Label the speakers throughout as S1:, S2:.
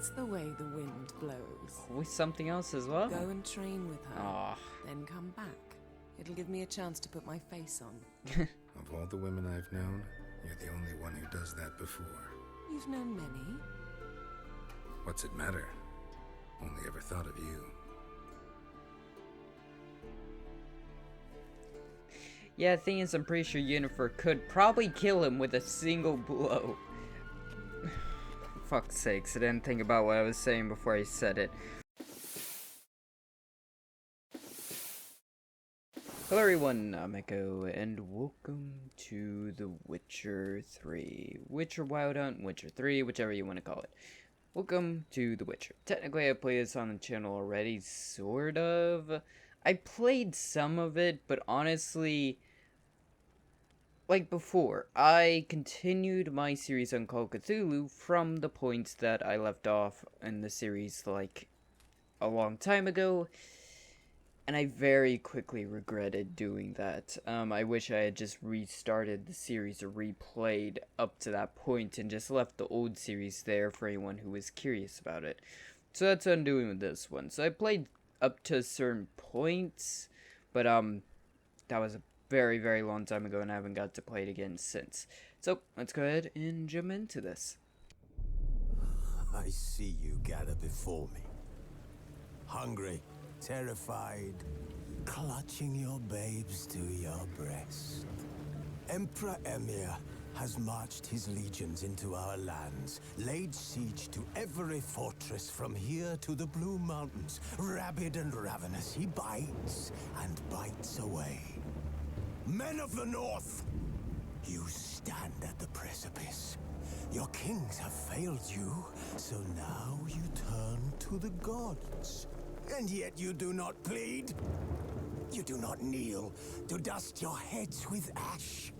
S1: That's the way the wind blows.
S2: With something else as well?
S1: Go and train with her,
S2: Ah.
S1: then come back. It'll give me a chance to put my face on.
S3: Of all the women I've known, you're the only one who does that before.
S1: You've known many.
S3: What's it matter? Only ever thought of you.
S2: Yeah, the thing is, I'm pretty sure Yennefer could probably kill him with a single blow. Fuck's sakes, I didn't think about what I was saying before I said it. Hello everyone, I'm Echo, and welcome to The Witcher 3. Witcher Wild Hunt, Witcher 3, whichever you want to call it. Welcome to The Witcher. Technically, I played this on the channel already, sort of. I played some of it, but honestly, like before, I continued my series on Call of Cthulhu from the points that I left off in the series, like, a long time ago. And I very quickly regretted doing that. I wish I had just restarted the series or replayed up to that point and just left the old series there for anyone who was curious about it. So that's what I'm doing with this one. So I played up to certain points, but that was a very, very long time ago and I haven't got to play it again since. So let's go ahead and jump into this.
S4: I see you gather before me. Hungry, terrified, clutching your babes to your breast. Emperor Emir has marched his legions into our lands, laid siege to every fortress from here to the Blue Mountains. Rabid and ravenous, he bites and bites away. Men of the North, you stand at the precipice. Your kings have failed you, so now you turn to the gods. And yet you do not plead. You do not kneel to dust your heads with ash.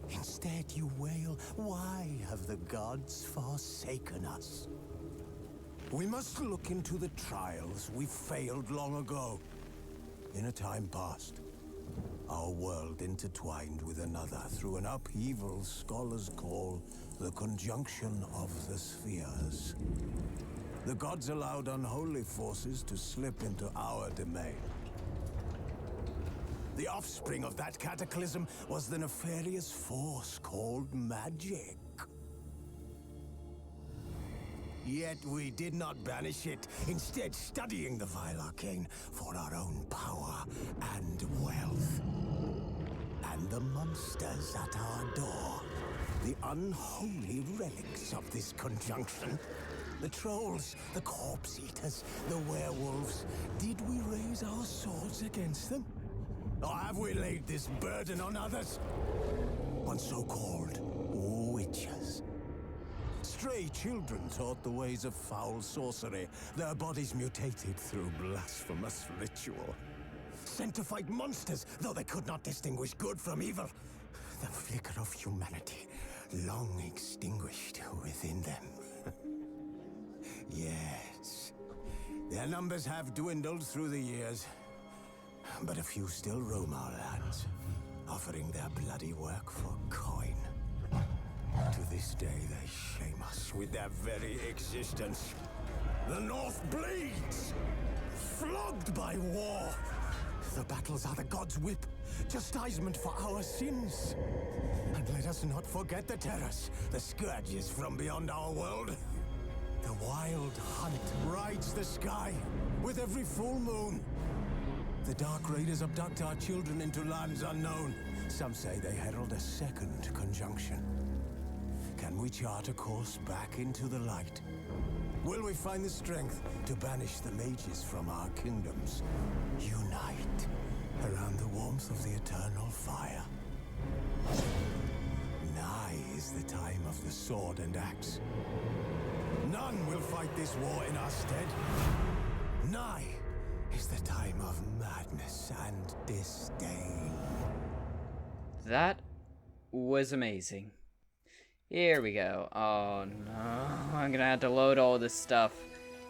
S4: Instead you wail, why have the gods forsaken us? We must look into the trials we failed long ago. In a time past, our world intertwined with another through an upheaval scholars call the conjunction of the spheres. The gods allowed unholy forces to slip into our domain. The offspring of that cataclysm was the nefarious force called magic. Yet we did not banish it, instead studying the vile arcane for our own power and wealth. And the monsters at our door, the unholy relics of this conjunction. The trolls, the corpse eaters, the werewolves. Did we raise our swords against them? Or have we laid this burden on others? On so-called witches. Stray children taught the ways of foul sorcery, their bodies mutated through blasphemous ritual. Sent to fight monsters, though they could not distinguish good from evil. The flicker of humanity, long extinguished within them. Yes, their numbers have dwindled through the years, but a few still roam our lands, offering their bloody work for coin. To this day, they shame us with their very existence. The North bleeds, flogged by war. The battles are the gods' whip, chastisement for our sins. And let us not forget the terrors, the scourges from beyond our world. The wild hunt rides the sky with every full moon. The Dark Raiders abduct our children into lands unknown. Some say they herald a second conjunction. Can we chart a course back into the light? Will we find the strength to banish the mages from our kingdoms? Unite around the warmth of the eternal fire. Nigh is the time of the sword and axe. None will fight this war in our stead. Nigh is the time of madness and disdain.
S2: That was amazing. Here we go. Oh no, I'm gonna have to load all this stuff.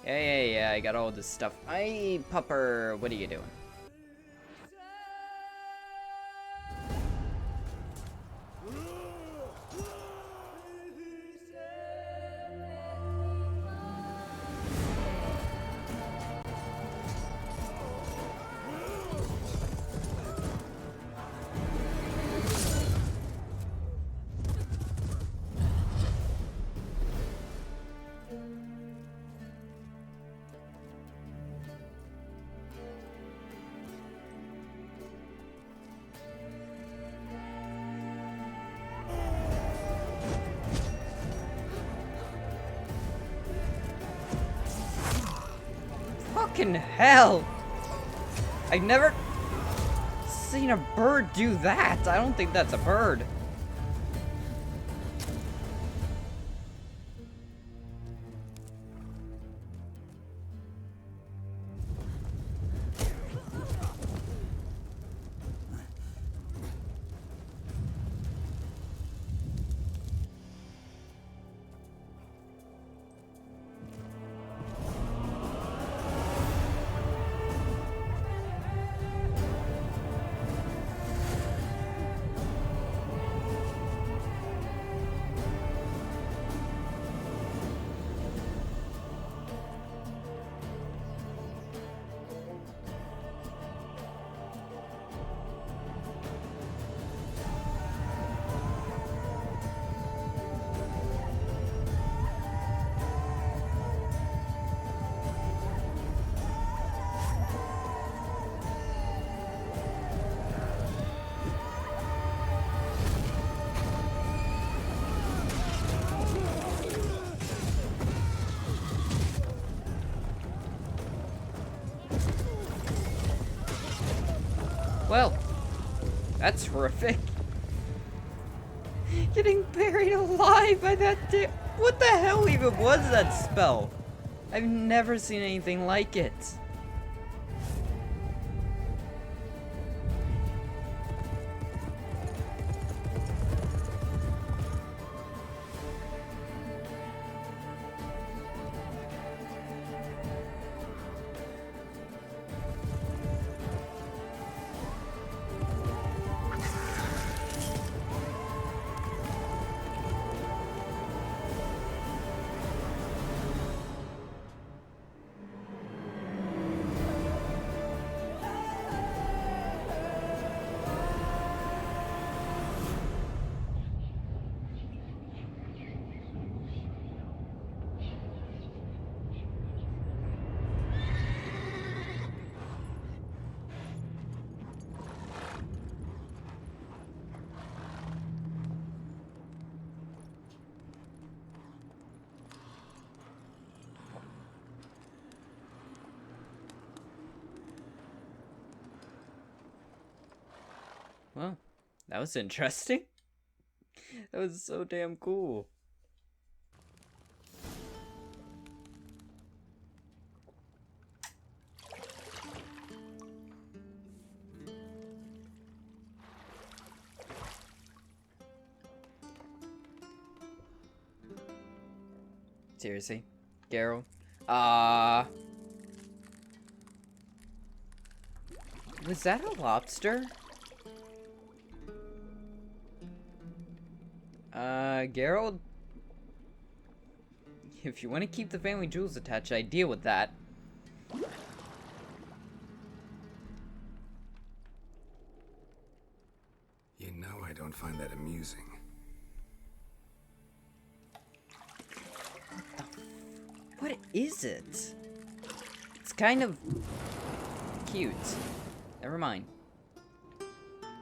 S2: Yeah, I got all this stuff. Hey, pupper, what are you doing? Fucking hell! I've never seen a bird do that. I don't think that's a bird. Well, that's horrific. Getting buried alive by that damn... What the hell even was that spell? I've never seen anything like it. Well, that was interesting. That was so damn cool. Seriously? Geralt? Was that a lobster? Geralt? If you want to keep the family jewels attached, I deal with that.
S3: You know I don't find that amusing.
S2: What is it? It's kind of cute. Never mind.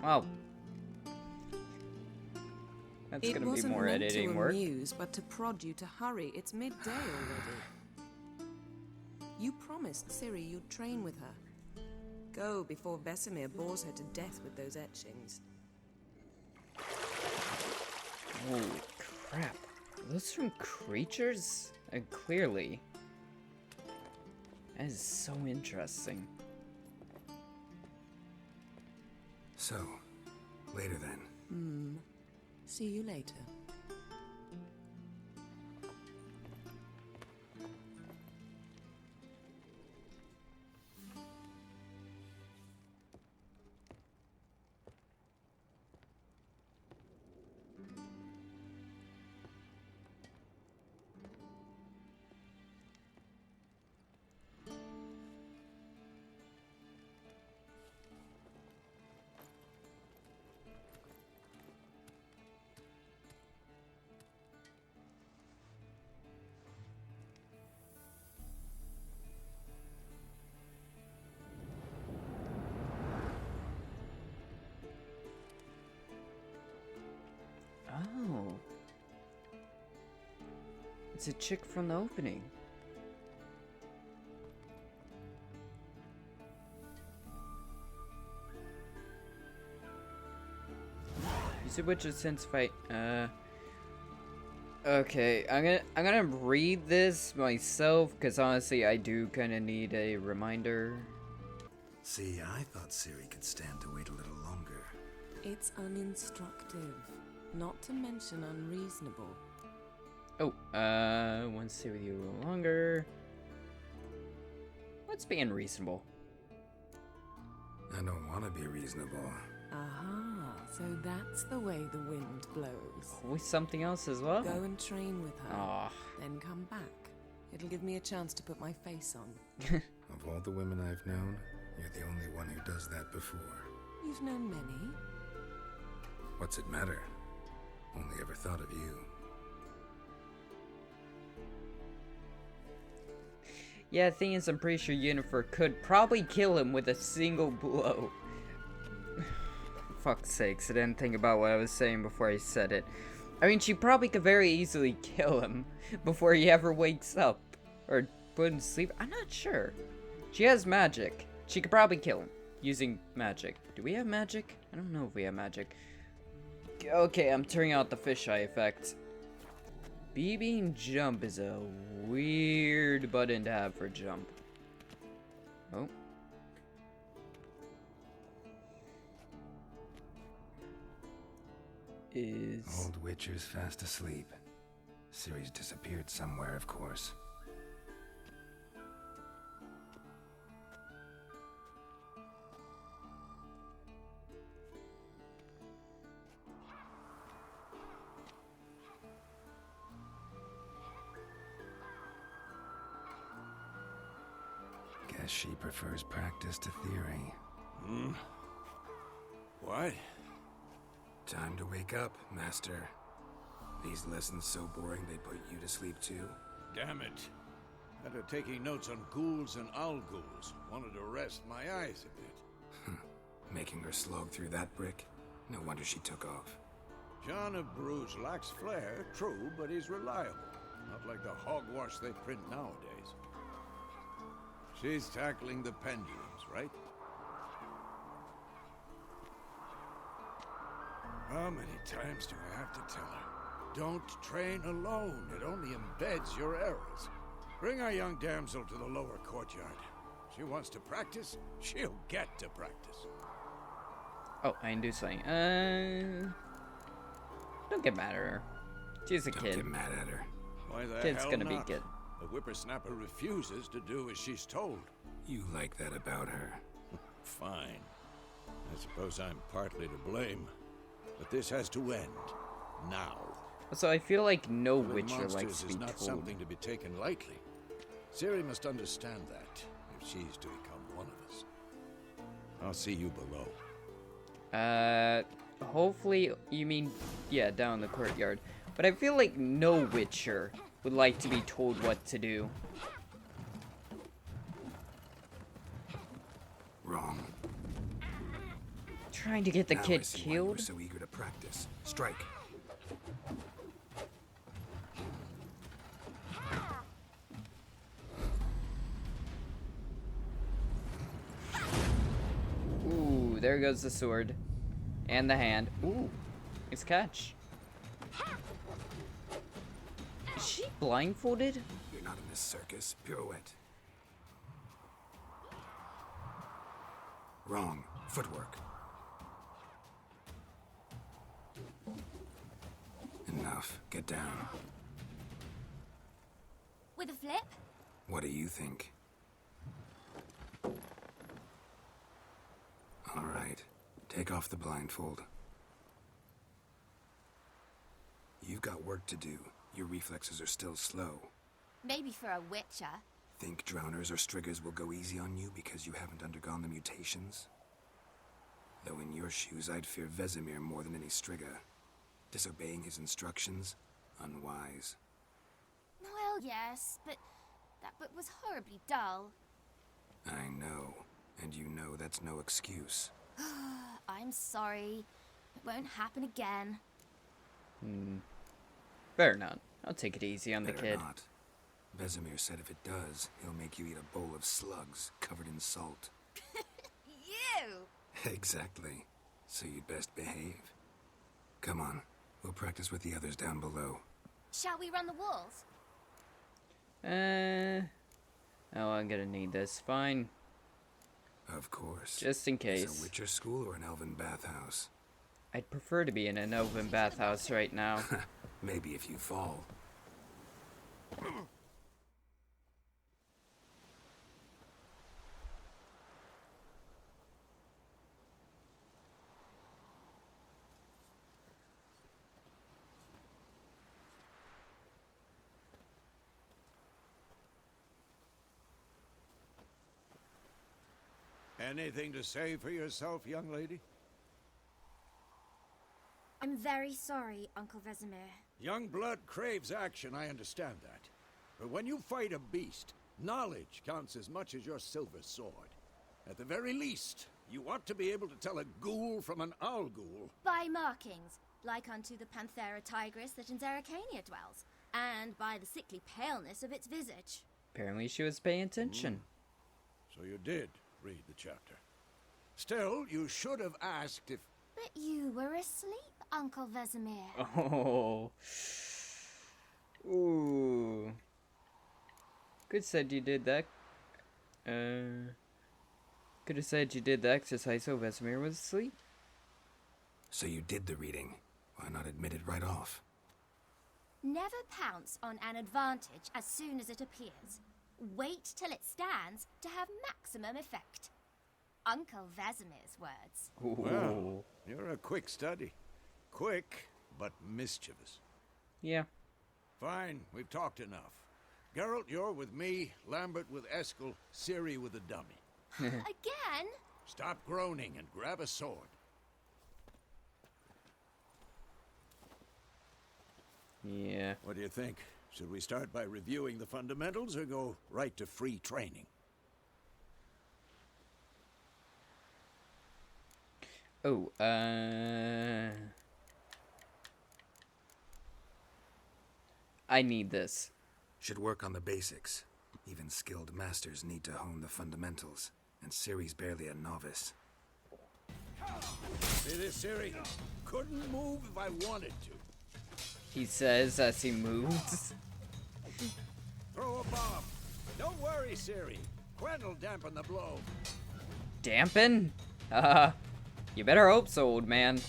S2: Well, that's gonna be more editing work.
S1: It wasn't meant to amuse, but to prod you to hurry. It's midday already. You promised Ciri you'd train with her. Go before Vesemir bores her to death with those etchings.
S2: Holy crap. Are those from creatures? Clearly. That is so interesting.
S3: So, later then.
S1: See you later.
S2: Oh. It's a chick from the opening. Use the Witcher's sense fight. Okay, I'm gonna read this myself, because honestly, I do kind of need a reminder.
S3: See, I thought Ciri could stand to wait a little longer.
S1: It's uninstructive, not to mention unreasonable.
S2: Oh, want to stay with you a little longer. Let's be unreasonable.
S3: I don't want to be reasonable.
S1: Aha, so that's the way the wind blows.
S2: With something else as well?
S1: Go and train with her,
S2: Aw.
S1: then come back. It'll give me a chance to put my face on.
S3: Of all the women I've known, you're the only one who does that before.
S1: You've known many.
S3: What's it matter? Only ever thought of you.
S2: Yeah, the thing is, I'm pretty sure Yennefer could probably kill him with a single blow. Fuck's sakes, I didn't think about what I was saying before I said it. I mean, she probably could very easily kill him before he ever wakes up. Or put him to sleep. I'm not sure. She has magic. She could probably kill him using magic. Do we have magic? I don't know if we have magic. Okay, I'm turning out the fisheye effect. BB jump is a weird button to have for jump. Oh.
S3: Old Witcher's fast asleep. Ciri's disappeared somewhere, of course. Guess she prefers practice to theory.
S5: What?
S3: Time to wake up, Master. These lessons so boring they put you to sleep too?
S5: Damn it. Had her taking notes on ghouls and owl ghouls. Wanted to rest my eyes a bit.
S3: Making her slog through that brick? No wonder she took off.
S5: John of Bruges lacks flair, true, but he's reliable. Not like the hogwash they print nowadays. She's tackling the pendulums, right? How many times do I have to tell her? Don't train alone. It only embeds your errors. Bring our young damsel to the lower courtyard. She wants to practice, she'll get to practice.
S2: Oh, I can do something. Don't get mad at her. She's a
S3: Don't
S2: kid.
S3: get mad at her.
S5: Why the
S2: Kid's
S5: hell
S2: gonna be
S5: not?
S2: good.
S5: The whippersnapper refuses to do as she's told.
S3: You like that about her.
S5: Fine. I suppose I'm partly to blame. But this has to end. Now.
S2: So I feel like no
S5: Killing
S2: Witcher likes
S5: monsters
S2: to
S5: is
S2: be
S5: not
S2: told.
S5: something to be taken lightly. Ciri must understand that, if she's to become one of us. I'll see you below.
S2: Hopefully, you mean, yeah, down in the courtyard. But I feel like no Witcher would like to be told what to do.
S3: Wrong.
S2: Trying to get the
S3: Now I
S2: kid
S3: see why you were
S2: killed?
S3: so eager to practice. Strike.
S2: Ooh, there goes the sword. And the hand. Ooh, nice catch. Is she blindfolded?
S3: You're not in this circus. Pirouette. Wrong. Footwork. Enough. Get down.
S6: With a flip?
S3: What do you think? All right. Take off the blindfold. You've got work to do. Your reflexes are still slow.
S6: Maybe for a witcher.
S3: Think drowners or striggers will go easy on you because you haven't undergone the mutations? Though in your shoes, I'd fear Vesemir more than any strigger. Disobeying his instructions? Unwise.
S6: Well, yes, but that book was horribly dull.
S3: I know. And you know that's no excuse.
S6: I'm sorry. It won't happen again.
S2: Better not. I'll take it easy on the
S3: Better
S2: kid.
S3: not. Vesemir said if it does, he'll make you eat a bowl of slugs covered in salt.
S6: You!
S3: Exactly. So you'd best behave. Come on. We'll practice with the others down below.
S6: Shall we run the walls?
S2: Oh, I'm gonna need this. Fine.
S3: Of course.
S2: Just in
S3: Is
S2: case.
S3: a Witcher school or an elven bathhouse?
S2: I'd prefer to be in an elven bathhouse right now.
S3: Maybe if you fall.
S5: Anything to say for yourself, young lady?
S6: I'm very sorry, Uncle Vesemir.
S5: Young blood craves action, I understand that. But when you fight a beast, knowledge counts as much as your silver sword. At the very least, you ought to be able to tell a ghoul from an owl ghoul.
S6: By markings, like unto the Panthera tigris that in Zeracania dwells, and by the sickly paleness of its visage.
S2: Apparently she was paying attention.
S5: So you did read the chapter. Still, you should have asked if...
S6: But you were asleep, Uncle Vesemir.
S2: Oh. Ooh. Could said you did that. Could have said you did the exercise so Vesemir was asleep.
S3: So you did the reading. Why not admit it right off?
S6: Never pounce on an advantage as soon as it appears. Wait till it stands to have maximum effect. Uncle Vesemir's words.
S2: Ooh.
S5: Well, you're a quick study. Quick, but mischievous.
S2: Yeah.
S5: Fine, we've talked enough. Geralt, you're with me, Lambert with Eskel, Ciri with the dummy.
S6: Again?
S5: Stop groaning and grab a sword.
S2: Yeah.
S5: What do you think? Should we start by reviewing the fundamentals or go right to free training?
S2: Oh, I need this.
S3: Should work on the basics. Even skilled masters need to hone the fundamentals, and Ciri's barely a novice.
S5: See this, Ciri? Couldn't move if I wanted to.
S2: He says as he moves.
S5: Throw a bomb. Don't worry, Ciri. Quen'll dampen the blow.
S2: Dampen? You better hope so, old man.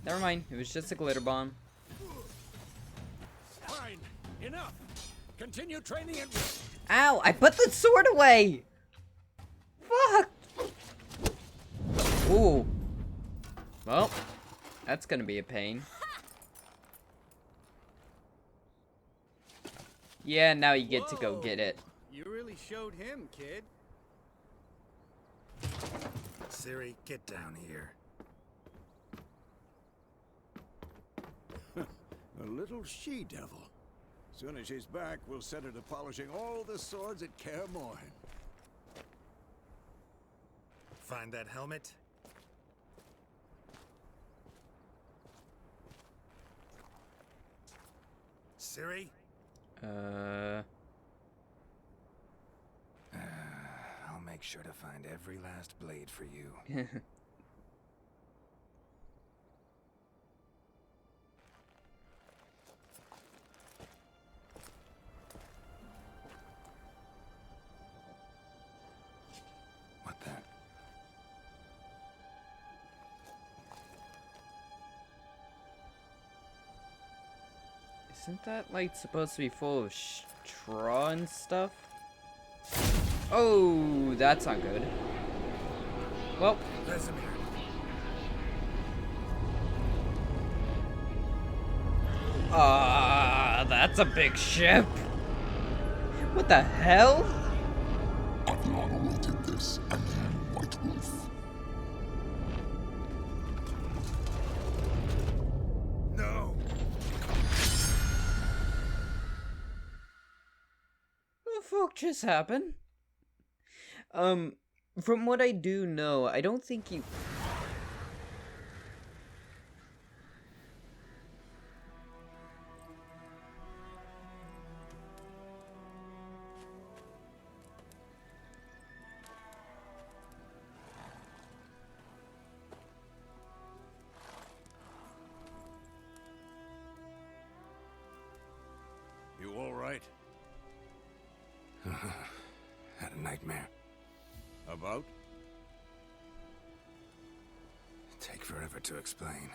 S2: Never mind, it was just a glitter bomb.
S5: Fine. Enough. Continue training and...
S2: Ow, I put the sword away! Fuck! Ooh. Well, that's gonna be a pain. Yeah, now you get to go get it.
S7: You really showed him, kid.
S3: Ciri, get down here.
S5: A little she-devil. Soon as she's back, we'll set her to polishing all the swords at Kaer Morhen.
S3: Find that helmet? Ciri? I'll make sure to find every last blade for you. What the?
S2: Isn't that light supposed to be full of straw and stuff? Oh, that's not good. Well,
S3: Vesemir.
S2: that's a big ship. What the hell?
S8: I've long awaited this, and then White Wolf.
S3: No!
S2: What the fuck just happened? From what I do know, I don't think you...
S5: right?
S3: Had a nightmare.
S5: About?
S3: Take forever to explain.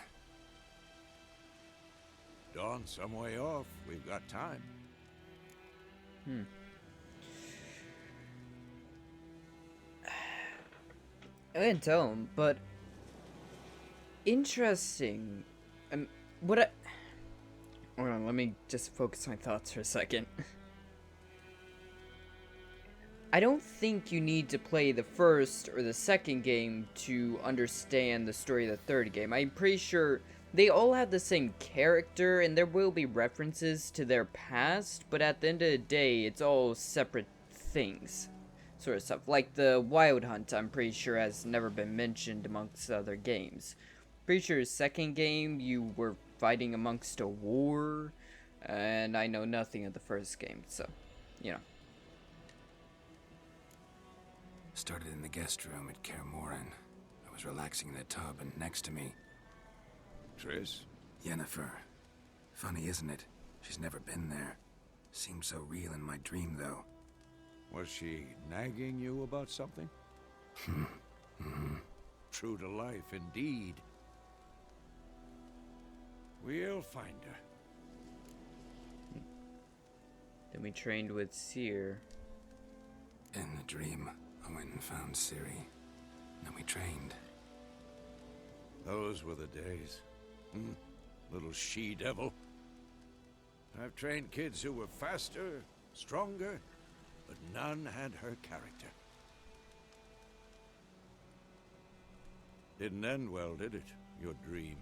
S5: Dawn's some way off. We've got time.
S2: I didn't tell him, but interesting. Hold on, let me just focus my thoughts for a second. I don't think you need to play the first or the second game to understand the story of the third game. I'm pretty sure they all have the same character, and there will be references to their past, but at the end of the day, it's all separate things. Sort of stuff. Like the Wild Hunt, I'm pretty sure has never been mentioned amongst other games. Pretty sure second game, you were fighting amongst a war, and I know nothing of the first game, so, you know.
S3: Started in the guest room at Kaer Morhen. I was relaxing in the tub, and next to me,
S5: Triss?
S3: Yennefer. Funny, isn't it? She's never been there. Seemed so real in my dream, though.
S5: Was she nagging you about something? True to life, indeed. We'll find her.
S2: Then we trained with Seer.
S3: In the dream, I went and found Ciri. Then we trained.
S5: Those were the days. Little she-devil. I've trained kids who were faster, stronger, but none had her character. Didn't end well, did it? Your dream?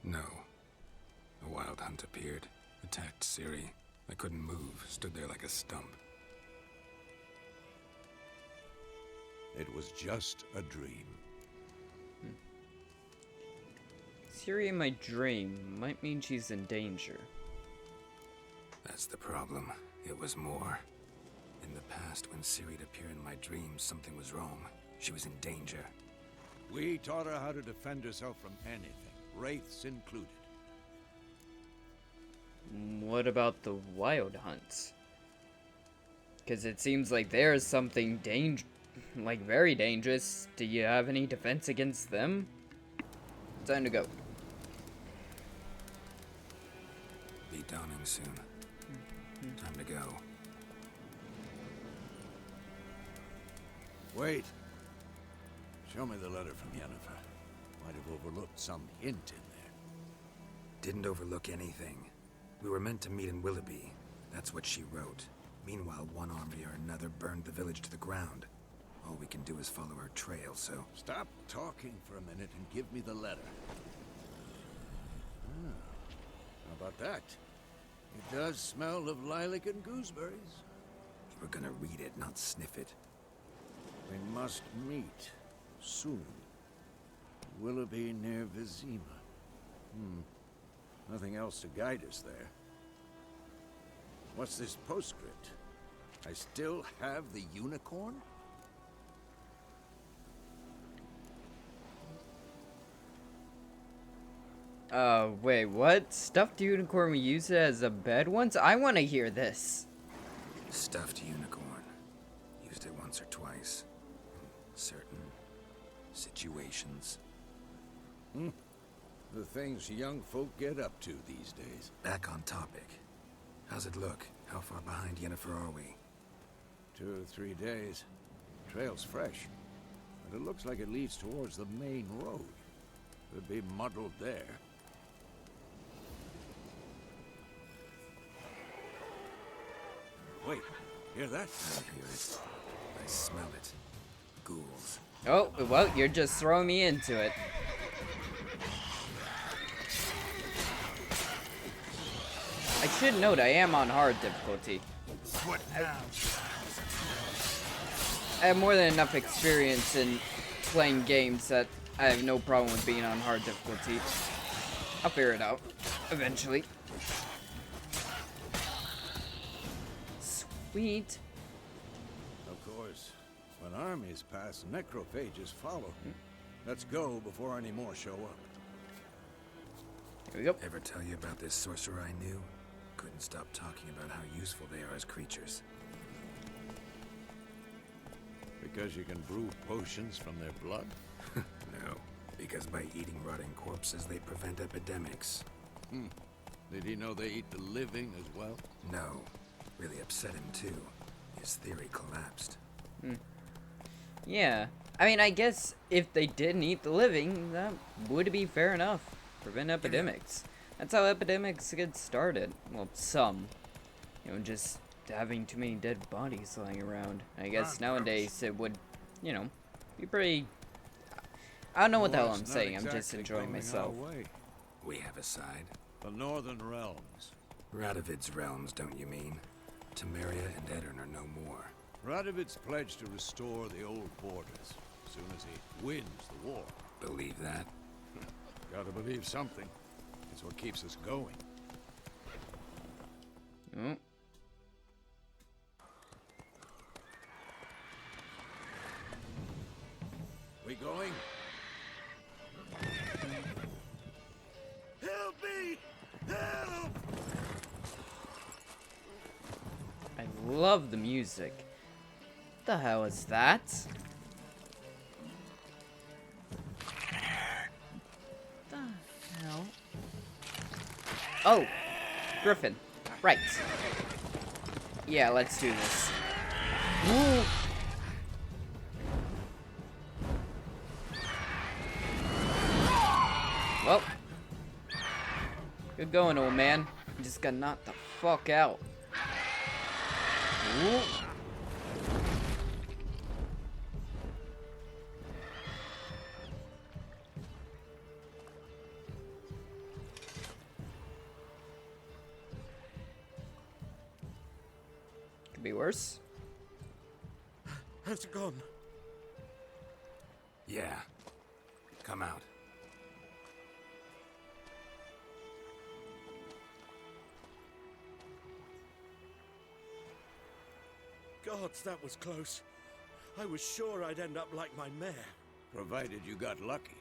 S3: No. A wild hunt appeared, attacked Ciri. I couldn't move, stood there like a stump.
S5: It was just a dream.
S2: Ciri in my dream might mean she's in danger.
S3: That's the problem. It was more. In the past, when Ciri'd appear in my dreams, something was wrong. She was in danger.
S5: We taught her how to defend herself from anything, wraiths included.
S2: What about the Wild Hunts? Because it seems like there's something very dangerous. Do you have any defense against them? Time to go.
S3: Be dawning soon. Time to go.
S5: Wait. Show me the letter from Yennefer. Might have overlooked some hint in there.
S3: Didn't overlook anything. We were meant to meet in Willoughby. That's what she wrote. Meanwhile, one army or another burned the village to the ground. All we can do is follow her trail, so...
S5: Stop talking for a minute and give me the letter. How about that? It does smell of lilac and gooseberries.
S3: You were gonna read it, not sniff it.
S5: We must meet soon. Willoughby near Vizima. Nothing else to guide us there. What's this postscript? I still have the unicorn?
S2: Wait, what? Stuffed unicorn we used it as a bed once? I want to hear this.
S3: Stuffed unicorn. Used it once or twice. In certain situations.
S5: The things young folk get up to these days.
S3: Back on topic. How's it look? How far behind Yennefer are we?
S5: 2 or 3 days. Trail's fresh, but it looks like it leads towards the main road. Could be muddled there. Wait, hear that?
S3: I hear it. I smell it. Ghouls.
S2: Oh, well, you're just throwing me into it. I should note I am on hard difficulty.
S5: What now?
S2: I have more than enough experience in playing games that I have no problem with being on hard difficulty. I'll figure it out eventually. Sweet.
S5: Of course, when armies pass, necrophages follow. Let's go before any more show up.
S2: Here we go.
S3: Ever tell you about this sorcerer I knew? couldn't stop talking about how useful they are as creatures.
S5: Because you can brew potions from their blood?
S3: No, because by eating rotting corpses, they prevent epidemics.
S5: Did he know they eat the living as well?
S3: No, really upset him too. His theory collapsed.
S2: Yeah. I mean, I guess if they didn't eat the living, that would be fair enough. Prevent epidemics. That's how epidemics get started. Well, some. You know, just having too many dead bodies lying around. I guess nowadays it would, you know, be pretty... I don't know what the hell I'm saying. I'm just enjoying myself.
S3: We have a side.
S5: The Northern Realms.
S3: Radovid's realms, don't you mean? Temeria and Edirn are no more.
S5: Radovid's pledged to restore the old borders as soon as he wins the war.
S3: Believe that?
S5: Gotta believe something. It's what keeps us going.
S2: Oh.
S5: We going? Help me! Help!
S2: I love the music. What the hell is that? The hell? Oh, Griffin. Right. Yeah, let's do this. Ooh. Well, good going, old man. You just got knocked the fuck out. Ooh. Could be worse.
S5: Has it gone?
S3: Yeah. Come out.
S9: Gods, that was close. I was sure I'd end up like my mare.
S5: Provided you got lucky.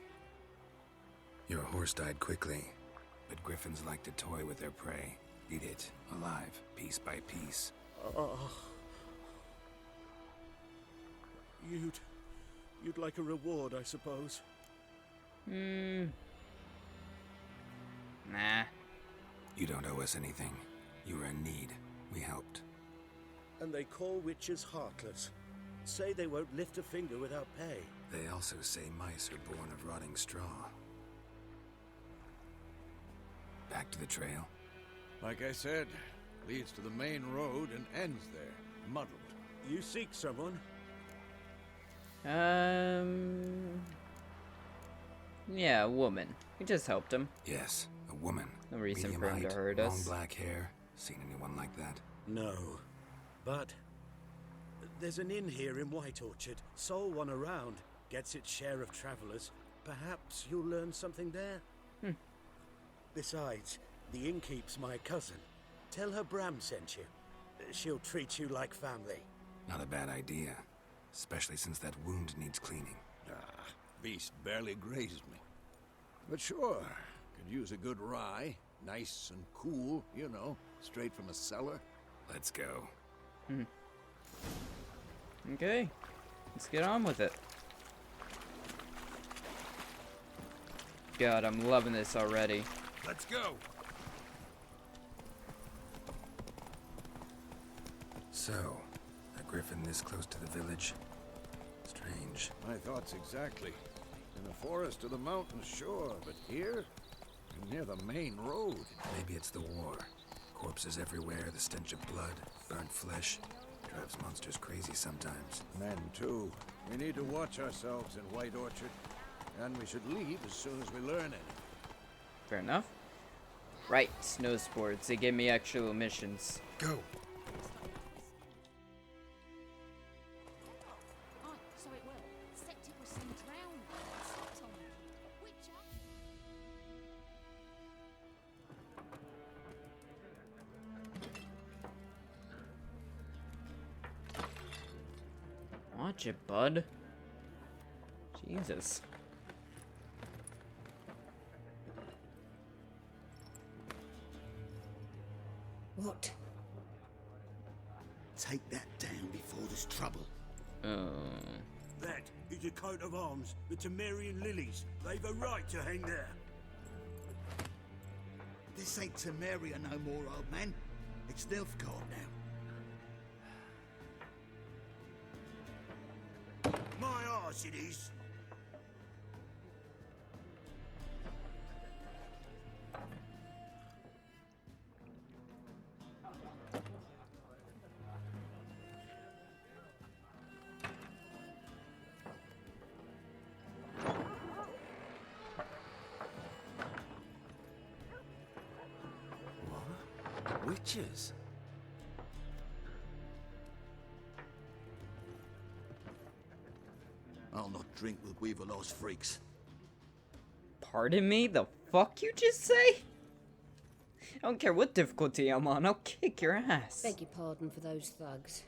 S3: Your horse died quickly, but griffins like to toy with their prey. Eat it, alive, piece by piece.
S9: You'd like a reward, I suppose.
S2: Nah.
S3: You don't owe us anything. You were in need. We helped.
S9: And they call witches heartless. Say they won't lift a finger without pay.
S3: They also say mice are born of rotting straw. Back to the trail?
S5: Like I said, leads to the main road and ends there, muddled.
S9: You seek someone?
S2: Yeah, a woman. We just helped him.
S3: Yes, a woman.
S2: No reason
S3: Medium
S2: for him to
S3: height,
S2: hurt
S3: long
S2: us.
S3: black hair. Seen anyone like that?
S9: No. But there's an inn here in White Orchard. Sole one around. Gets its share of travelers. Perhaps you'll learn something there? Besides, the innkeep's my cousin. Tell her Bram sent you. She'll treat you like family.
S3: Not a bad idea. Especially since that wound needs cleaning.
S5: Beast barely grazed me. But sure, could use a good rye. Nice and cool, you know, straight from a cellar.
S3: Let's go.
S2: Okay, let's get on with it. God, I'm loving this already.
S3: Let's go! So, a griffin this close to the village? Strange.
S5: My thoughts exactly. In the forest or the mountains, sure, but here? Near the main road.
S3: Maybe it's the war. Corpses everywhere, the stench of blood, burnt flesh. Drives monsters crazy sometimes.
S5: Men, too. We need to watch ourselves in White Orchard. And we should leave as soon as we learn anything.
S2: Fair enough. Right, snow sports. They give me actual missions.
S3: Go!
S6: So it will. Except it was some drowned ones. Tom, which are...
S2: Watch it, bud. Jesus.
S10: What?
S11: Take that down before there's trouble.
S9: That is a coat of arms, the Temerian lilies. They've a right to hang there.
S11: This ain't Temeria no more, old man. It's Nilfgaard now.
S9: My arse it is.
S11: Witches? I'll not drink with Weaverlaw's freaks.
S2: Pardon me? The fuck you just say? I don't care what difficulty I'm on, I'll kick your ass.
S10: Beg your pardon for those thugs.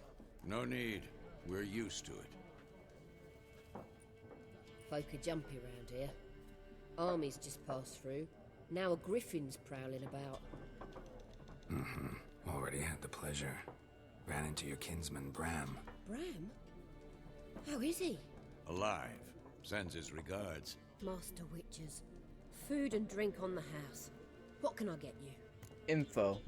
S5: No need. We're used to it.
S10: Folk are jumpy round here. Armies just passed through. Now a griffin's prowling about.
S3: Already had the pleasure. Ran into your kinsman, Bram.
S10: Bram? How is he?
S5: Alive. Sends his regards.
S10: Master Witches. Food and drink on the house. What can I get you?
S2: Info.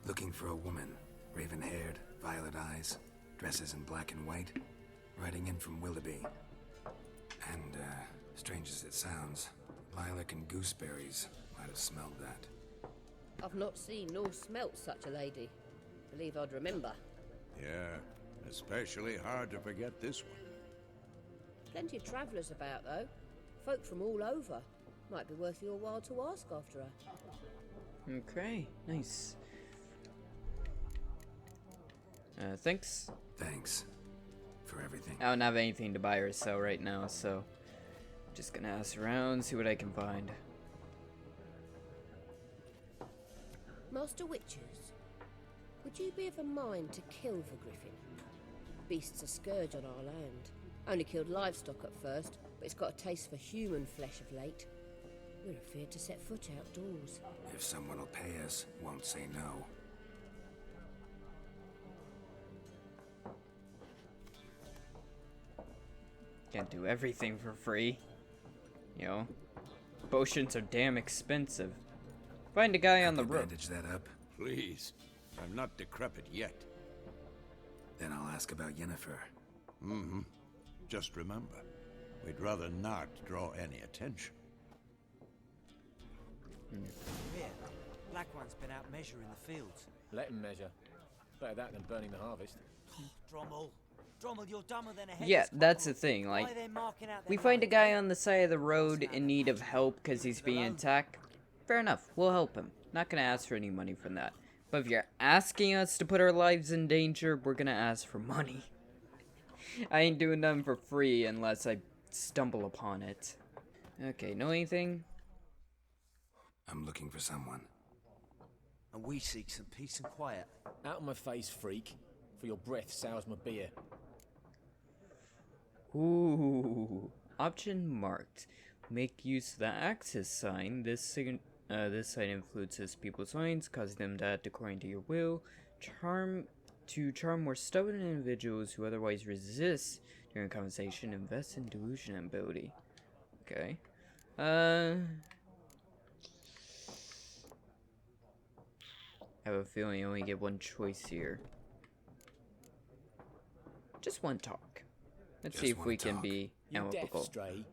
S3: Looking for a woman. Raven-haired, violet eyes, dresses in black and white. Riding in from Willoughby. And, strange as it sounds, lilac and gooseberries might have smelled that.
S10: I've not seen nor smelt such a lady. Believe I'd remember.
S5: Yeah, especially hard to forget this one.
S10: Plenty of travellers about, though. Folk from all over. Might be worth your while to ask after her.
S2: Okay, nice. Thanks.
S3: Thanks. For everything.
S2: I don't have anything to buy or sell right now, so just gonna ask around, see what I can find.
S10: Master Witches, would you be of a mind to kill the griffin? Beast's a scourge on our land. Only killed livestock at first, but it's got a taste for human flesh of late. We're afeard to set foot outdoors.
S3: If someone will pay us, won't say no.
S2: Can't do everything for free. You know, potions are damn expensive. Find a guy on the road.
S3: Bandage that up.
S5: Please. I'm not decrepit yet.
S3: Then I'll ask about Yennefer.
S5: Just remember, we'd rather not draw any attention.
S12: Here, Black One's been out measuring the fields.
S13: Let him measure. Better that than burning the harvest.
S12: Drommel, you're dumber than a head.
S2: Yeah, that's the thing, like, we find a guy on the side of the road in need of help because he's being attacked. Fair enough, we'll help him. Not gonna ask for any money from that. But if you're asking us to put our lives in danger, we're gonna ask for money. I ain't doing nothing for free unless I stumble upon it. Okay, know anything?
S3: I'm looking for someone.
S12: And we seek some peace and quiet.
S13: Out of my face, freak. For your breath sours my beer.
S2: Ooh, option marked. Make use of the axis sign. This sign influences people's minds, causing them to act according to your will. Charm more stubborn individuals who otherwise resist during a conversation. Invest in delusion ability. Okay. I have a feeling you only get one choice here. Just one talk. Let's see if we can be amicable.
S13: Deaf, stray.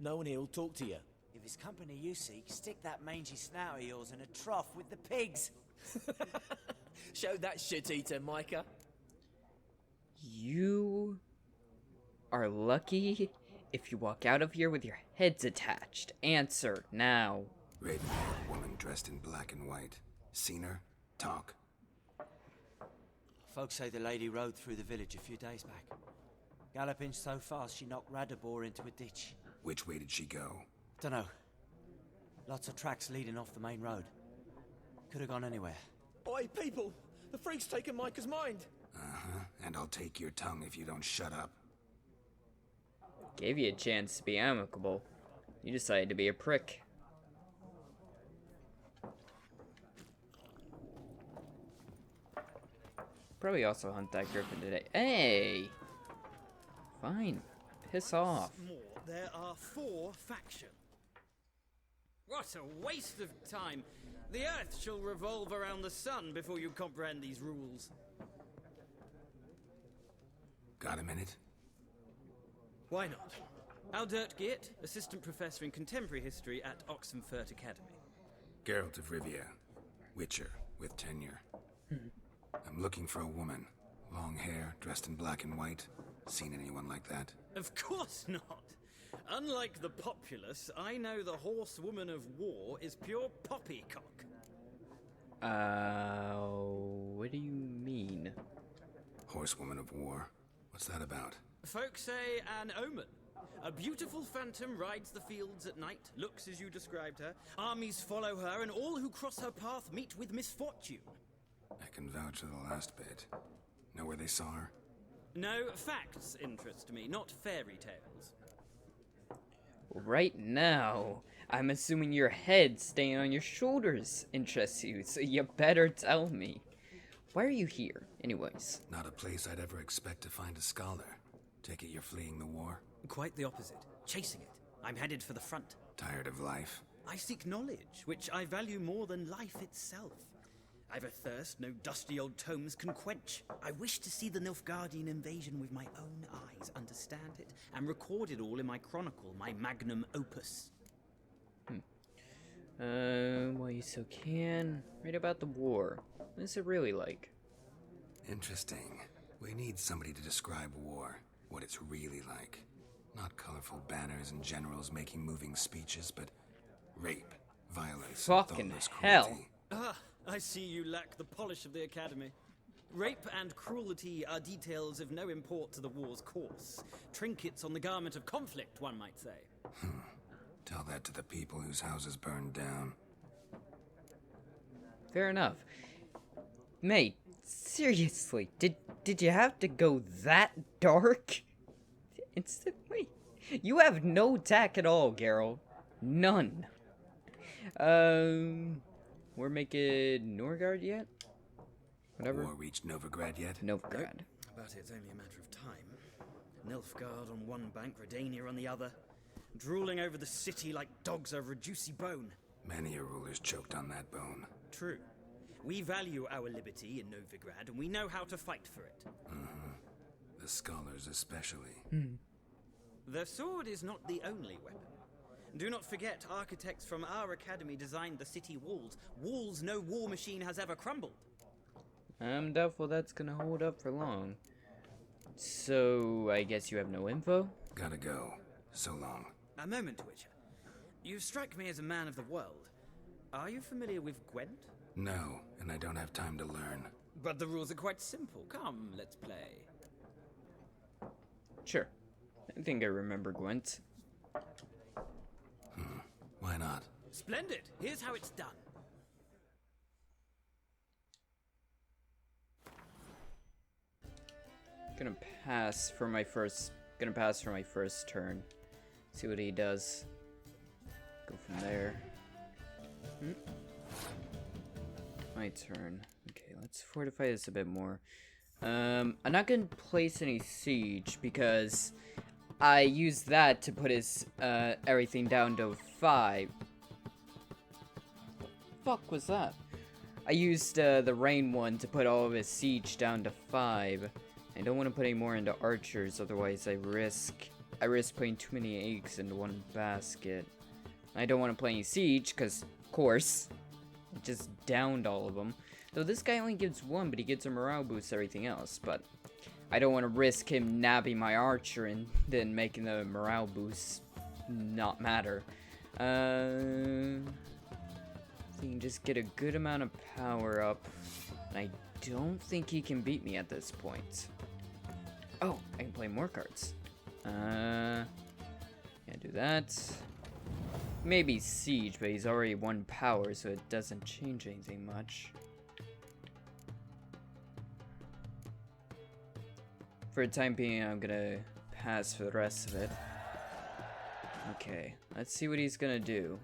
S13: No one here'll talk to you.
S12: If it's company you seek, stick that mangy snout of yours in a trough with the pigs.
S13: Show that shit-eater, Micah.
S2: You are lucky if you walk out of here with your heads attached. Answer now.
S3: Raven-haired woman dressed in black and white. Seen her? Talk.
S12: Folks say the lady rode through the village a few days back. Galloping so fast she knocked Radabor into a ditch.
S3: Which way did she go?
S12: Dunno. Lots of tracks leading off the main road. Could have gone anywhere.
S13: Oi, people! The freak's taken Micah's mind!
S3: And I'll take your tongue if you don't shut up.
S2: Gave you a chance to be amicable. You decided to be a prick. probably also hunt that griffin today. Hey! Fine. Piss off.
S7: More, there are 4 factions. What a waste of time. The Earth shall revolve around the sun before you comprehend these rules.
S3: Got a minute?
S7: Why not? Aldert Geert, Assistant Professor in Contemporary History at Oxenfurt Academy.
S3: Geralt of Rivia, Witcher, with tenure. I'm looking for a woman. Long hair, dressed in black and white. Seen anyone like that?
S7: Of course not. Unlike the populace, I know the horsewoman of war is pure poppycock.
S2: What do you mean?
S3: Horsewoman of war? What's that about?
S7: Folks say an omen. A beautiful phantom rides the fields at night, looks as you described her. Armies follow her, and all who cross her path meet with misfortune.
S3: I can vouch for the last bit. Know where they saw her?
S7: No, facts interest me, not fairy tales.
S2: Right now, I'm assuming your head staying on your shoulders interests you, so you better tell me. Why are you here, anyways?
S3: Not a place I'd ever expect to find a scholar. Take it you're fleeing the war?
S7: Quite the opposite. Chasing it. I'm headed for the front.
S3: Tired of life?
S7: I seek knowledge, which I value more than life itself. I've a thirst no dusty old tomes can quench. I wish to see the Nilfgaardian invasion with my own eyes, understand it, and record it all in my chronicle, my magnum opus.
S2: Well, you so can. Read about the war. What is it really like?
S3: Interesting. We need somebody to describe war, what it's really like. Not colorful banners and generals making moving speeches, but rape, violence,
S2: fucking
S3: thoughtless
S2: hell.
S3: cruelty.
S7: Ah, I see you lack the polish of the Academy. Rape and cruelty are details of no import to the war's course. Trinkets on the garment of conflict, one might say.
S3: Tell that to the people whose houses burned down.
S2: Fair enough. Mate, seriously, did you have to go that dark? Instantly? You have no tact at all, Geralt. None. We're making Norgard yet? Whatever.
S3: War reached Novigrad yet?
S2: Novigrad.
S7: But it's only a matter of time. Nilfgaard on one bank, Redania on the other. Drooling over the city like dogs over a juicy bone.
S3: Many a ruler's choked on that bone.
S7: True. We value our liberty in Novigrad, and we know how to fight for it.
S3: The scholars especially.
S7: The sword is not the only weapon. Do not forget, architects from our academy designed the city walls. Walls no war machine has ever crumbled.
S2: I'm doubtful that's gonna hold up for long. So, I guess you have no info?
S3: Gotta go. So long.
S7: A moment, Witcher. You strike me as a man of the world. Are you familiar with Gwent?
S3: No, and I don't have time to learn.
S7: But the rules are quite simple. Come, let's play.
S2: Sure. I think I remember Gwent.
S3: Why not?
S7: Splendid. Here's how it's done.
S2: Gonna pass for my first turn. See what he does. Go from there. My turn. Okay, let's fortify this a bit more. I'm not gonna place any siege because I used that to put his everything down to 5. Fuck was that? I used the rain one to put all of his siege down to 5. I don't want to put any more into archers, otherwise I risk putting too many eggs into one basket. I don't want to play any siege, because, of course, I just downed all of them. Though this guy only gives 1, but he gets a morale boost everything else, but I don't want to risk him nabbing my archer and then making the morale boost not matter. So you can just get a good amount of power up, and I don't think he can beat me at this point. Oh, I can play more cards. Yeah, do that. Maybe siege, but he's already 1 power, so it doesn't change anything much. For the time being, I'm gonna pass for the rest of it. Okay, let's see what he's gonna do.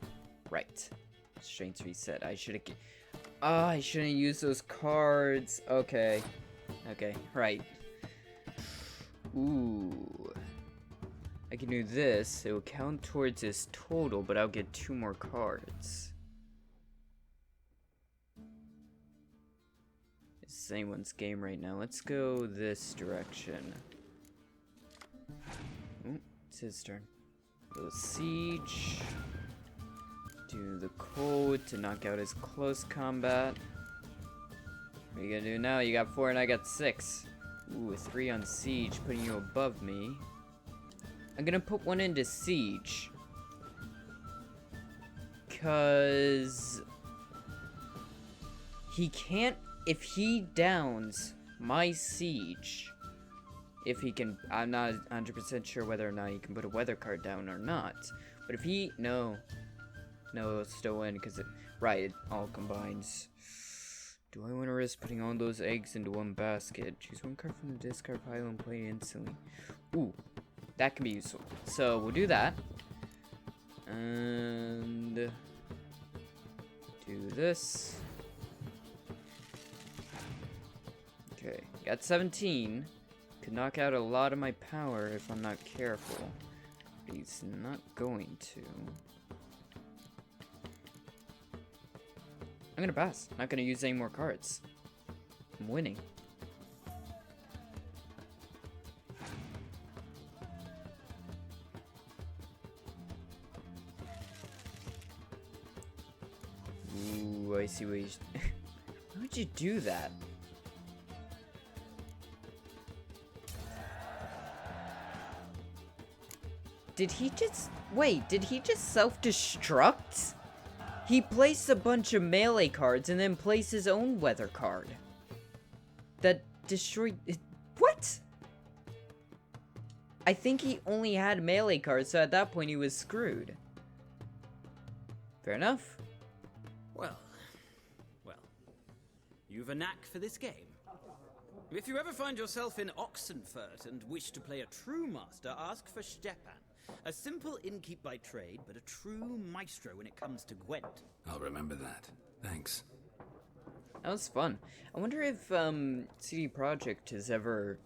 S2: Right. Strength reset. I shouldn't use those cards. Okay. Okay, right. Ooh. I can do this. It will count towards his total, but I'll get 2 more cards. It's anyone's game right now. Let's go this direction. Ooh, it's his turn. Go siege. Do the cold to knock out his close combat. What are you gonna do now? You got 4 and I got 6. Ooh, 3 on siege, putting you above me. I'm gonna put 1 into siege. Cause he can't, if he downs my siege, if he can, I'm not 100% sure whether or not he can put a weather card down or not. But if he, no, it'll still win because it, right, it all combines. Do I want to risk putting all those eggs into one basket? Choose 1 card from the discard pile and play it instantly. Ooh, that can be useful. So we'll do that. And do this. Okay, got 17. Could knock out a lot of my power if I'm not careful. But he's not going to. I'm gonna pass. Not gonna use any more cards. I'm winning. Ooh, I see what you... Why would you do that? Did he just... Wait, did he just self-destruct? He placed a bunch of melee cards and then placed his own weather card. That destroyed... What? I think he only had melee cards, so at that point he was screwed. Fair enough.
S7: Well. You've a knack for this game. If you ever find yourself in Oxenfurt and wish to play a true master, ask for Stepan. A simple innkeep by trade, but a true maestro when it comes to Gwent.
S3: I'll remember that. Thanks.
S2: That was fun. I wonder if CD Projekt has ever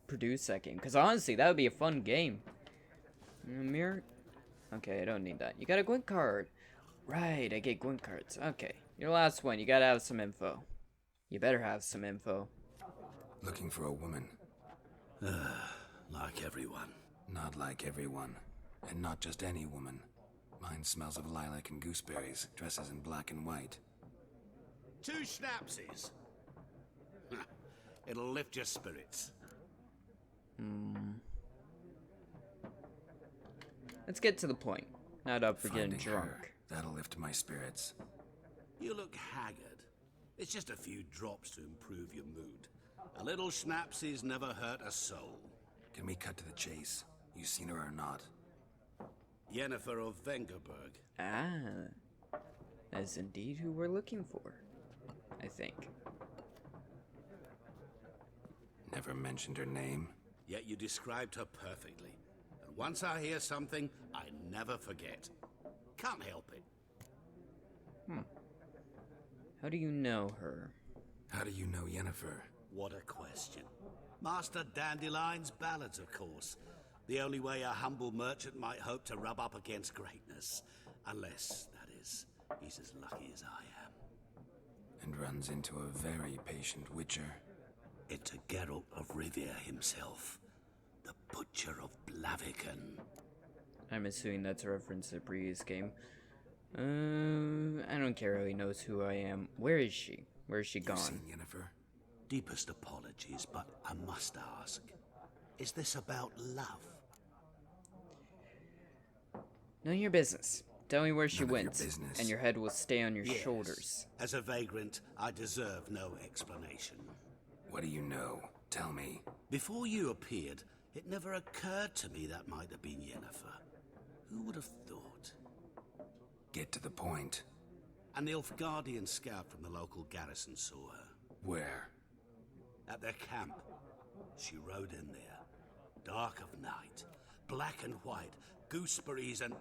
S2: produced that game. Because honestly, that would be a fun game. Mirror? Okay, I don't need that. You got a Gwent card. Right, I get Gwent cards. Okay, your last one. You gotta have some info. You better have some info.
S3: Looking for a woman.
S5: Like everyone.
S3: Not like everyone. And not just any woman. Mine smells of lilac and gooseberries, dresses in black and white.
S5: 2 schnapsies. It'll lift your spirits.
S2: Let's get to the point. Not up for getting
S3: Finding
S2: drunk.
S3: her, that'll lift my spirits.
S5: You look haggard. It's just a few drops to improve your mood. A little schnapsies never hurt a soul.
S3: Can we cut to the chase? You seen her or not?
S5: Yennefer of Vengerberg.
S2: Ah. That is indeed who we're looking for. I think.
S3: Never mentioned her name?
S5: Yet you described her perfectly. And once I hear something, I never forget. Can't help it.
S2: How do you know her?
S3: How do you know Yennefer?
S5: What a question. Master Dandelion's ballads, of course. The only way a humble merchant might hope to rub up against greatness. Unless, that is, he's as lucky as I am.
S3: And runs into a very patient witcher.
S5: It's a Geralt of Rivia himself. The Butcher of Blaviken.
S2: I'm assuming that's a reference to the previous game. I don't care who he knows who I am. Where is she? Where is she gone?
S3: Seen Yennefer?
S5: Deepest apologies, but I must ask. Is this about love?
S2: None of your business. Tell me where she
S3: None of your
S2: went,
S3: business.
S2: and your head will stay on your
S5: Yes.
S2: shoulders.
S5: As a vagrant, I deserve no explanation.
S3: What do you know? Tell me.
S5: Before you appeared, it never occurred to me that might have been Yennefer. Who would have thought?
S3: Get to the point.
S5: A Nilfgaardian scout from the local garrison saw her.
S3: Where?
S5: At their camp. She rode in there. Dark of night. Black and white. Gooseberries and...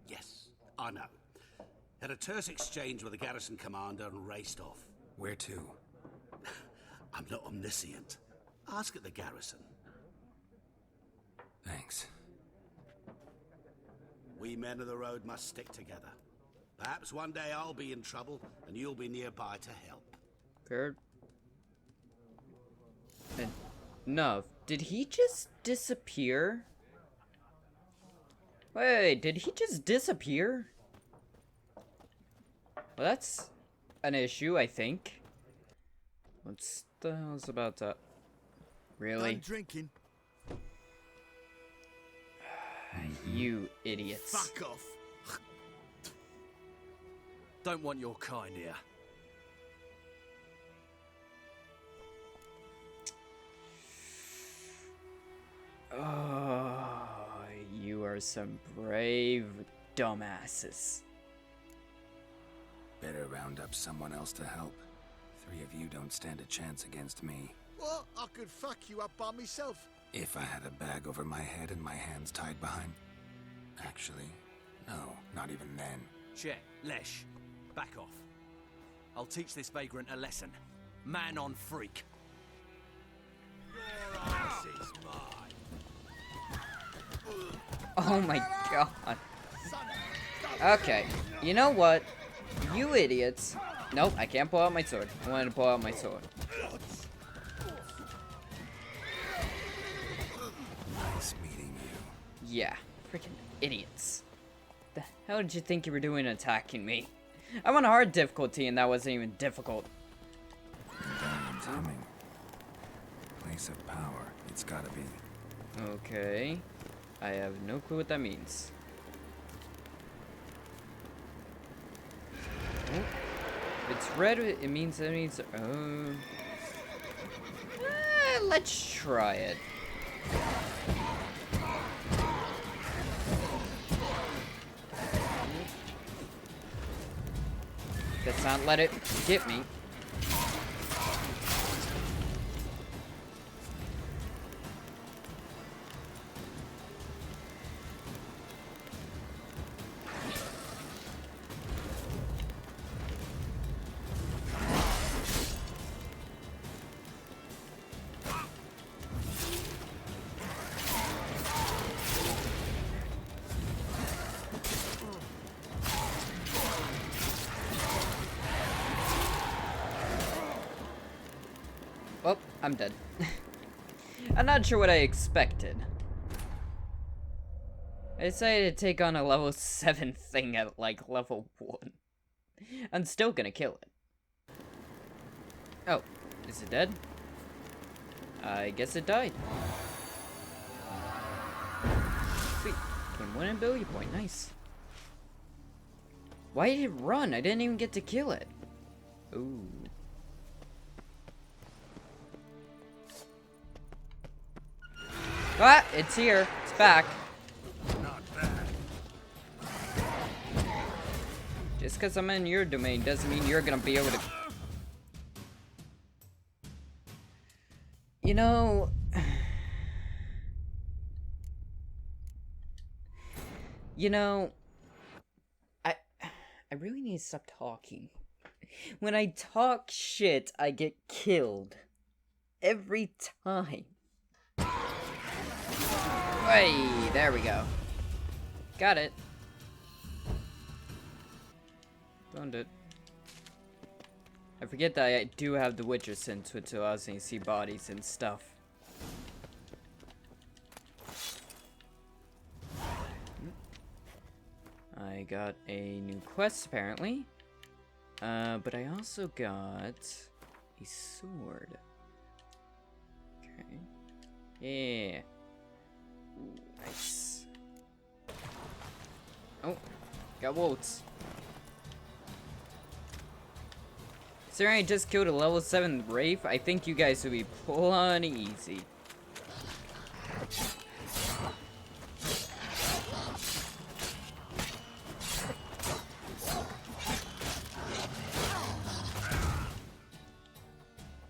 S5: Yes, I know. Had a terse exchange with the garrison commander and raced off.
S3: Where to?
S5: I'm not omniscient.
S9: Ask at the garrison.
S3: Thanks.
S9: We men of the road must stick together. Perhaps one day I'll be in trouble, and you'll be nearby to help.
S2: Fair. No, did he just disappear? Wait, did he just disappear? Well, that's an issue, I think. What's the hell's about that? Really?
S11: Done drinking.
S2: You idiots.
S11: Fuck off.
S12: Don't want your kind here.
S2: Oh, you are some brave dumbasses.
S3: Better round up someone else to help. 3 of you don't stand a chance against me.
S11: What? I could fuck you up by myself.
S3: If I had a bag over my head and my hands tied behind... Actually, no, not even then.
S12: Chet, Lesh, back off. I'll teach this vagrant a lesson. Man on freak.
S11: Your ass is mine.
S2: Oh my god. Okay, you know what? You idiots. Nope, I can't pull out my sword. I wanted to pull out my sword.
S3: Nice meeting you.
S2: Yeah, freaking idiots. The hell did you think you were doing attacking me? I'm on a hard difficulty and that wasn't even difficult.
S3: Medallion's humming. Place of power, it's gotta be.
S2: Okay. I have no clue what that means. Oh. If it's red, it means let's try it. Let's not let it get me. Well, I'm dead. I'm not sure what I expected. I decided to take on a level 7 thing at like level 1. I'm still gonna kill it. Oh, is it dead? I guess it died. Sweet. Gain 1 ability point, nice. Why did it run? I didn't even get to kill it. Ooh. Ah, it's here. It's back.
S11: Not bad.
S2: Just because I'm in your domain doesn't mean you're gonna be able to... You know... You know... I really need to stop talking. When I talk shit, I get killed. Every time. Hey, there we go. Got it. Found it. I forget that I do have the Witcher sense, which allows me to see bodies and stuff. I got a new quest, apparently. But I also got a sword. Okay. Yeah. Ooh, nice. Oh, got wolves. Considering I just killed a level 7 Wraith, I think you guys will be plenty easy.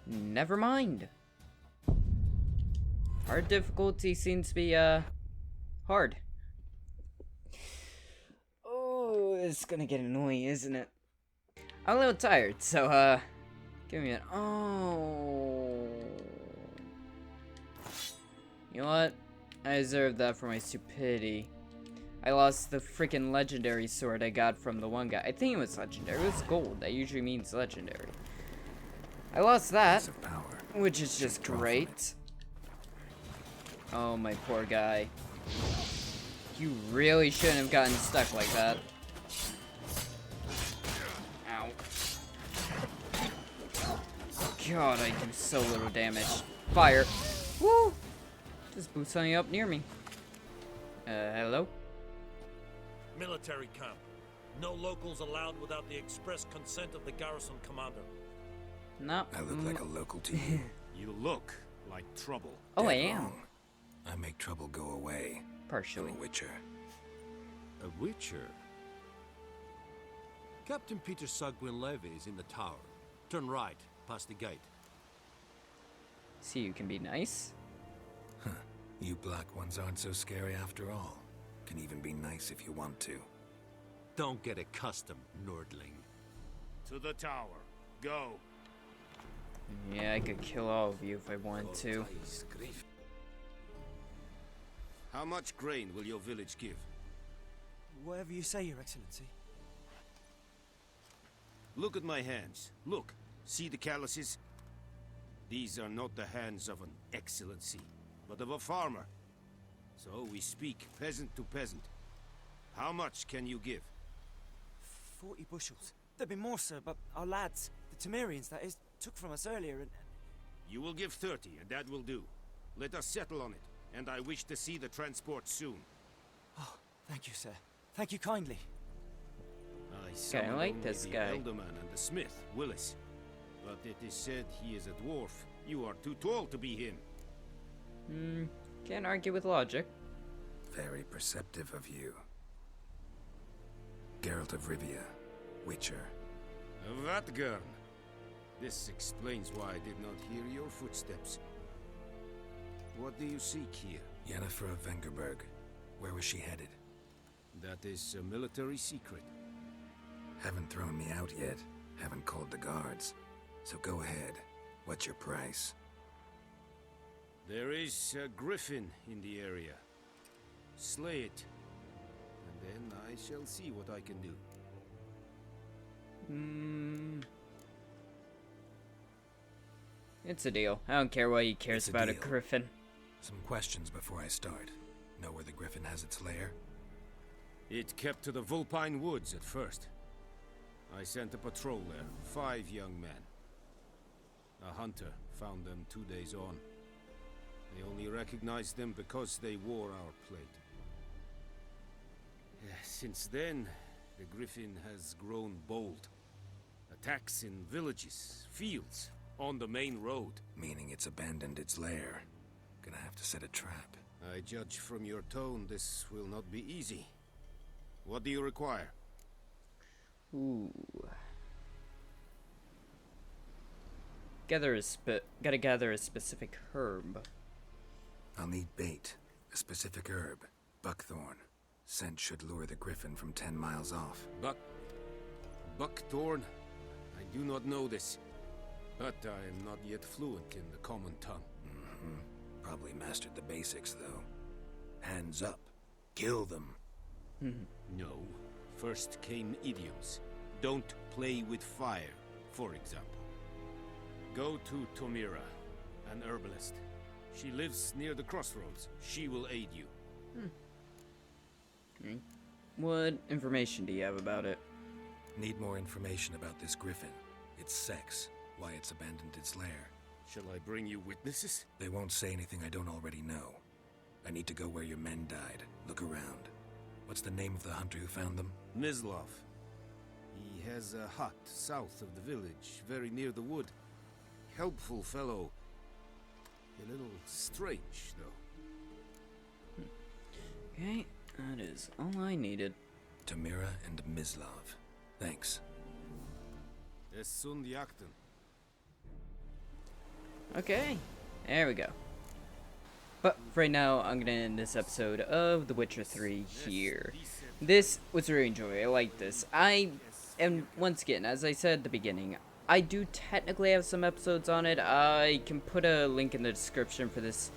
S2: Never mind. Hard difficulty seems to be, hard. Oh, it's gonna get annoying, isn't it? I'm a little tired, so, give me an... Oh... You know what? I deserve that for my stupidity. I lost the freaking legendary sword I got from the one guy. I think it was legendary. It was gold. That usually means legendary. I lost that, which is just great. Oh, my poor guy. You really shouldn't have gotten stuck like that. Ow. God, I do so little damage. Fire. Woo! Just blew something up near me. Hello?
S14: Military camp. No locals allowed without the express consent of the garrison commander.
S2: No.
S3: I look like a local to you.
S14: You look like trouble.
S2: Oh, I am.
S3: Wrong. I make trouble go away.
S2: Partially.
S3: I'm a witcher.
S12: A witcher? Captain Peter Sagwin Levy is in the tower. Turn right, past the gate.
S2: See, you can be nice.
S3: Huh. You black ones aren't so scary after all. Can even be nice if you want to.
S12: Don't get accustomed, Nordling.
S14: To the tower. Go.
S2: Yeah, I could kill all of you if I wanted to.
S14: How much grain will your village give?
S15: Whatever you say, Your Excellency.
S14: Look at my hands. Look. See the calluses? These are not the hands of an excellency, but of a farmer. So we speak peasant to peasant. How much can you give?
S15: 40 bushels. There'd be more, sir, but our lads, the Temerians, that is, took from us earlier and...
S14: You will give 30, and that will do. Let us settle on it, and I wish to see the transport soon.
S15: Oh, thank you, sir. Thank you kindly.
S14: I
S2: Kinda like
S14: only
S2: this
S14: the
S2: guy.
S14: Elderman and the smith, Willis. But it is said he is a dwarf. You are too tall to be him.
S2: Can't argue with logic.
S3: Very perceptive of you. Geralt of Rivia, Witcher.
S14: Vatgern. This explains why I did not hear your footsteps. What do you seek here?
S3: Yennefer of Vengerberg. Where was she headed?
S14: That is a military secret.
S3: Haven't thrown me out yet. Haven't called the guards. So go ahead. What's your price?
S14: There is a griffin in the area. Slay it. And then I shall see what I can do.
S2: It's a deal. I don't care what he cares about a griffin.
S3: Some questions before I start. Know where the griffin has its lair?
S14: It kept to the Vulpine Woods at first. I sent a patrol there, 5 young men. A hunter found them 2 days on. They only recognized them because they wore our plate. Since then, the griffin has grown bold. Attacks in villages, fields, on the main road.
S3: Meaning it's abandoned its lair. Gonna have to set a trap.
S14: I judge from your tone this will not be easy. What do you require?
S2: Ooh. Gotta gather a specific herb.
S3: I'll need bait. A specific herb. Buckthorn. Scent should lure the griffin from 10 miles off.
S14: Buckthorn? I do not know this. But I am not yet fluent in the common tongue.
S3: Probably mastered the basics, though. Hands up. Kill them.
S14: No. First came idioms. Don't play with fire, for example. Go to Tomira, an herbalist. She lives near the crossroads. She will aid you.
S2: What information do you have about it?
S3: Need more information about this griffin. Its sex. Why it's abandoned its lair.
S14: Shall I bring you witnesses?
S3: They won't say anything I don't already know. I need to go where your men died. Look around. What's the name of the hunter who found them?
S14: Mislov. He has a hut south of the village, very near the wood. Helpful fellow. A little strange, though.
S2: Okay, that is all I needed.
S3: Tomira and Mislov. Thanks.
S14: Es sunt Yakten.
S2: Okay, there we go. But for right now, I'm gonna end this episode of The Witcher 3 here. This was really enjoyable. I like this. And once again, as I said at the beginning, I do technically have some episodes on it. I can put a link in the description for this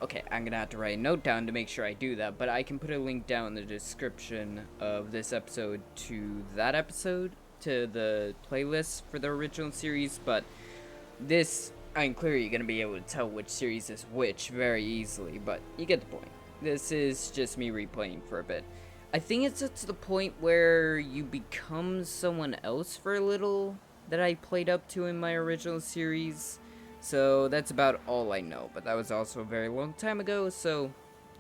S2: Okay, I'm gonna have to write a note down to make sure I do that, but I can put a link down in the description of this episode to that episode, to the playlist for the original series, but this, I'm clearly gonna be able to tell which series is which very easily, but you get the point. This is just me replaying for a bit. I think it's up to the point where you become someone else for a little that I played up to in my original series. So that's about all I know, but that was also a very long time ago, so,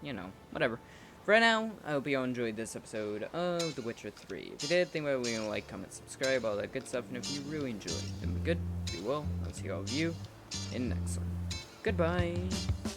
S2: you know, whatever. For now, I hope you all enjoyed this episode of The Witcher 3. If you did, think about leaving a like, comment, subscribe, all that good stuff, and if you really enjoyed, then be good, be well, I'll see all of you in the next one. Goodbye!